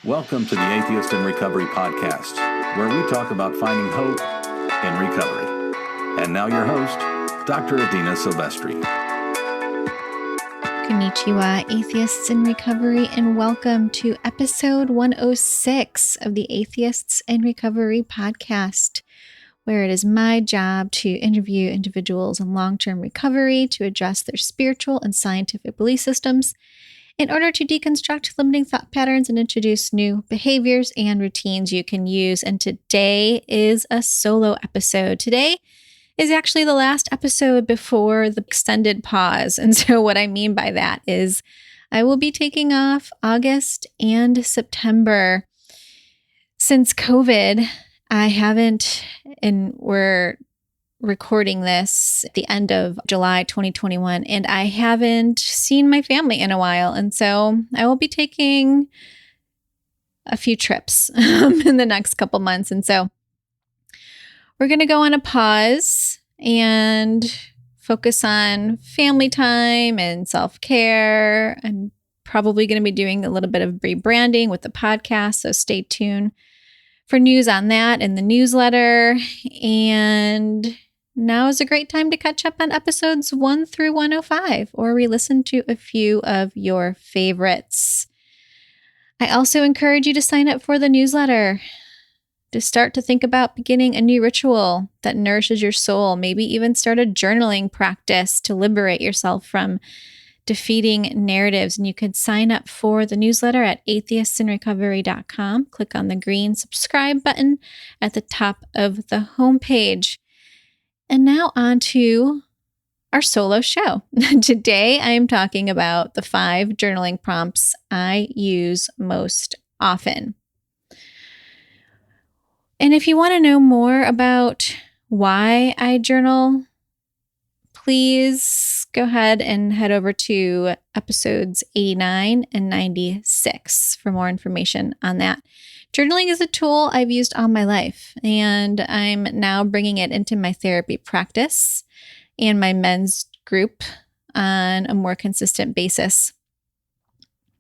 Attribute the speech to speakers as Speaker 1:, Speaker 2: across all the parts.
Speaker 1: Welcome to the Atheist in Recovery podcast, where we talk about finding hope in recovery. And now your host, Dr. Adina Silvestri.
Speaker 2: Konnichiwa, Atheists in Recovery, and welcome to episode 106 of the Atheists in Recovery podcast, where it is my job to interview individuals in long-term recovery to address their spiritual and scientific belief systems in order to deconstruct limiting thought patterns and introduce new behaviors and routines you can use. And today is a solo episode. Today is actually the last episode before the extended pause. And so what I mean by that is I will be taking off August and September. Since COVID, I haven't, and we're recording this at the end of July 2021, and I haven't seen my family in a while. And so I will be taking a few trips in the next couple months. And so we're going to go on a pause and focus on family time and self-care. I'm probably going to be doing a little bit of rebranding with the podcast, so stay tuned for news on that in the newsletter. And now is a great time to catch up on episodes 1 through 105 or re-listen to a few of your favorites. I also encourage you to sign up for the newsletter, to start to think about beginning a new ritual that nourishes your soul, maybe even start a journaling practice to liberate yourself from defeating narratives. And you could sign up for the newsletter at atheistinrecovery.com. Click on the green subscribe button at the top of the homepage. And now on to our solo show. Today, I am talking about the 5 journaling prompts I use most often. And if you want to know more about why I journal, please go ahead and head over to episodes 89 and 96 for more information on that. Journaling is a tool I've used all my life, and I'm now bringing it into my therapy practice and my men's group on a more consistent basis.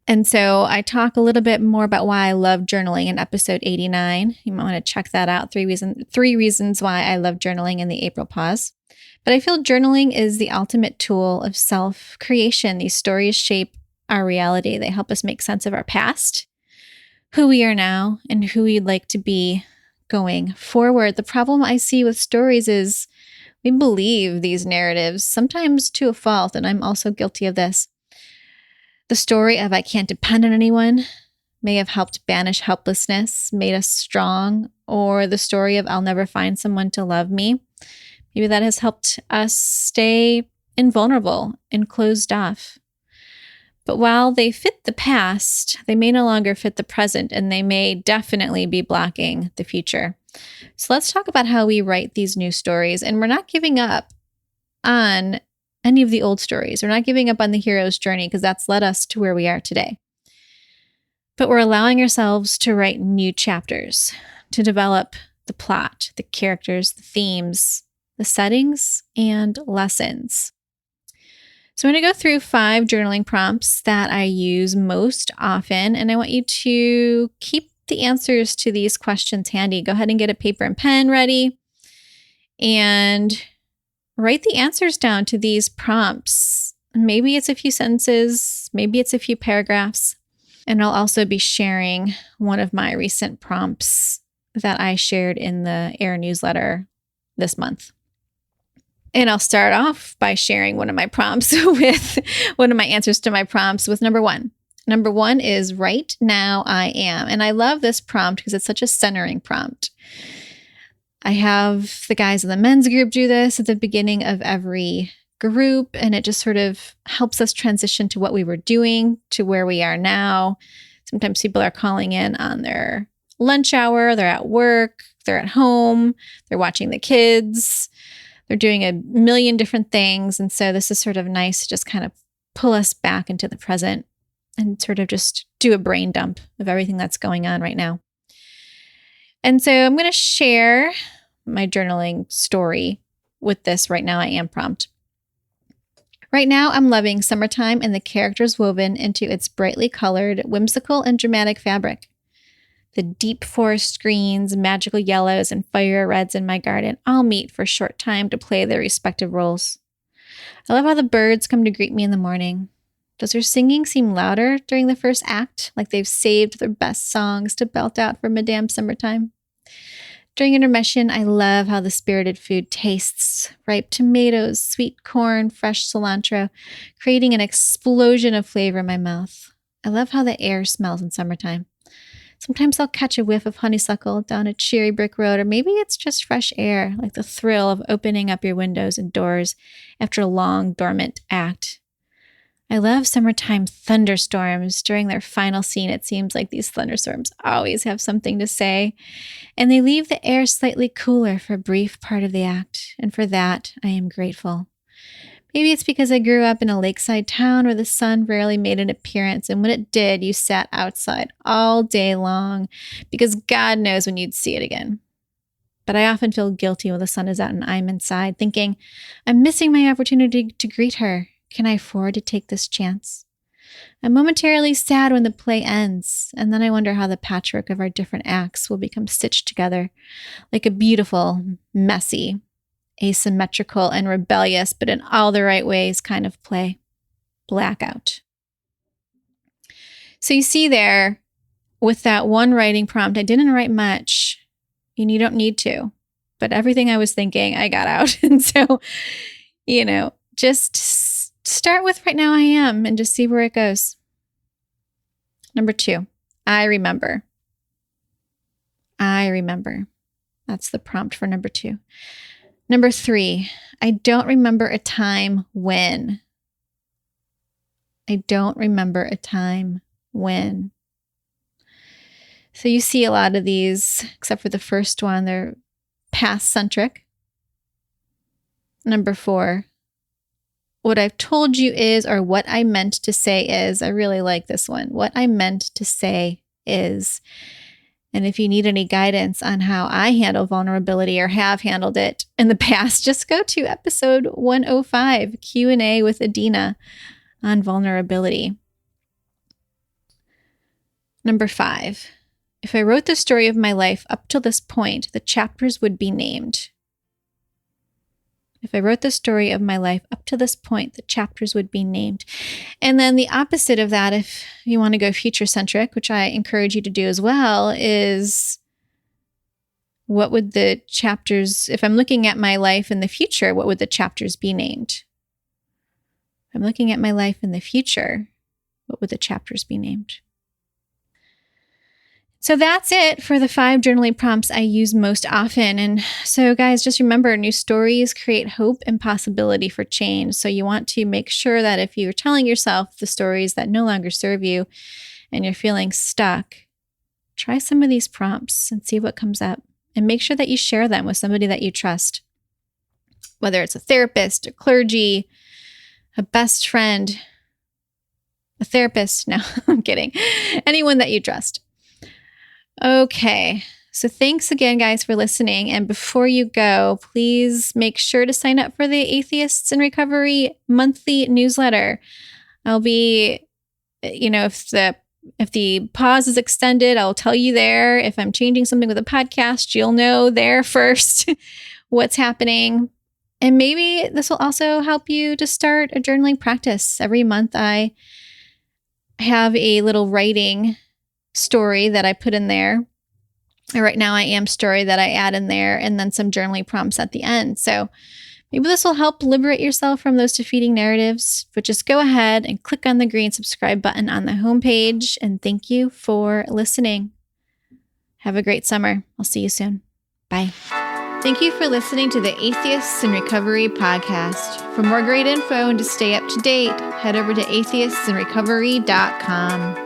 Speaker 2: And so I talk a little bit more about why I love journaling in episode 89. You might want to check that out. 3 reasons why I love journaling in the April pause. But I feel journaling is the ultimate tool of self-creation. These stories shape our reality. They help us make sense of our past, who we are now, and who we'd like to be going forward. The problem I see with stories is we believe these narratives, sometimes to a fault, and I'm also guilty of this. The story of I can't depend on anyone may have helped banish helplessness, made us strong, or the story of I'll never find someone to love me. Maybe that has helped us stay invulnerable and closed off. But while they fit the past, they may no longer fit the present, and they may definitely be blocking the future. So let's talk about how we write these new stories. And we're not giving up on any of the old stories. We're not giving up on the hero's journey because that's led us to where we are today. But we're allowing ourselves to write new chapters, to develop the plot, the characters, the themes, the settings, and lessons. So I'm going to go through 5 journaling prompts that I use most often, and I want you to keep the answers to these questions handy. Go ahead and get a paper and pen ready and write the answers down to these prompts. Maybe it's a few sentences, maybe it's a few paragraphs, and I'll also be sharing one of my recent prompts that I shared in the AIR newsletter this month. And I'll start off by sharing one of my prompts with one of my answers to my prompts with number 1. Number 1 is right now I am. And I love this prompt because it's such a centering prompt. I have the guys in the men's group do this at the beginning of every group, and it just sort of helps us transition to what we were doing to where we are now. Sometimes people are calling in on their lunch hour, they're at work, they're at home, they're watching the kids. They're doing a million different things. And so this is sort of nice to just kind of pull us back into the present and sort of just do a brain dump of everything that's going on right now. And so I'm going to share my journaling story with this right now I am prompt. Right now, I'm loving summertime and the characters woven into its brightly colored, whimsical, and dramatic fabric. The deep forest greens, magical yellows, and fire reds in my garden all meet for a short time to play their respective roles. I love how the birds come to greet me in the morning. Does their singing seem louder during the first act, like they've saved their best songs to belt out for Madame Summertime? During intermission, I love how the spirited food tastes. Ripe tomatoes, sweet corn, fresh cilantro, creating an explosion of flavor in my mouth. I love how the air smells in summertime. Sometimes I'll catch a whiff of honeysuckle down a cheery brick road, or maybe it's just fresh air, like the thrill of opening up your windows and doors after a long, dormant act. I love summertime thunderstorms. During their final scene, it seems like these thunderstorms always have something to say, and they leave the air slightly cooler for a brief part of the act, and for that, I am grateful. Maybe it's because I grew up in a lakeside town where the sun rarely made an appearance, and when it did, you sat outside all day long because God knows when you'd see it again. But I often feel guilty when the sun is out and I'm inside, thinking, I'm missing my opportunity to greet her. Can I afford to take this chance? I'm momentarily sad when the play ends, and then I wonder how the patchwork of our different acts will become stitched together like a beautiful, messy, asymmetrical and rebellious, but in all the right ways kind of play. Blackout. So you see there, with that one writing prompt, I didn't write much, and you don't need to, but everything I was thinking, I got out. And so, just start with right now I am and just see where it goes. Number 2, I remember. I remember. That's the prompt for number 2. Number 3, I don't remember a time when. I don't remember a time when. So you see a lot of these, except for the first one, they're past-centric. Number 4, what I've told you is, or what I meant to say is. I really like this one. What I meant to say is. And if you need any guidance on how I handle vulnerability or have handled it in the past, just go to episode 105, Q&A with Adina on vulnerability. Number 5, if I wrote the story of my life up till this point, the chapters would be named. If I wrote the story of my life up to this point, the chapters would be named. And then the opposite of that, if you want to go future-centric, which I encourage you to do as well, is what would the chapters, if I'm looking at my life in the future, what would the chapters be named? If I'm looking at my life in the future, what would the chapters be named? So that's it for the 5 journaling prompts I use most often. And so guys, just remember, new stories create hope and possibility for change. So you want to make sure that if you're telling yourself the stories that no longer serve you and you're feeling stuck, try some of these prompts and see what comes up. And make sure that you share them with somebody that you trust. Whether it's a therapist, a clergy, a best friend, a therapist. No, I'm kidding. Anyone that you trust. Okay, so thanks again, guys, for listening. And before you go, please make sure to sign up for the Atheists in Recovery monthly newsletter. I'll be, if the pause is extended, I'll tell you there. If I'm changing something with a podcast, you'll know there first what's happening. And maybe this will also help you to start a journaling practice. Every month I have a little writing story that I put in there. Right now I am story that I add in there, and then some journaling prompts at the end. So maybe this will help liberate yourself from those defeating narratives. But just go ahead and click on the green subscribe button on the homepage. And thank you for listening. Have a great summer. I'll see you soon. Bye. Thank you for listening to the Atheists in Recovery podcast. For more great info and to stay up to date, head over to atheistsandrecovery.com.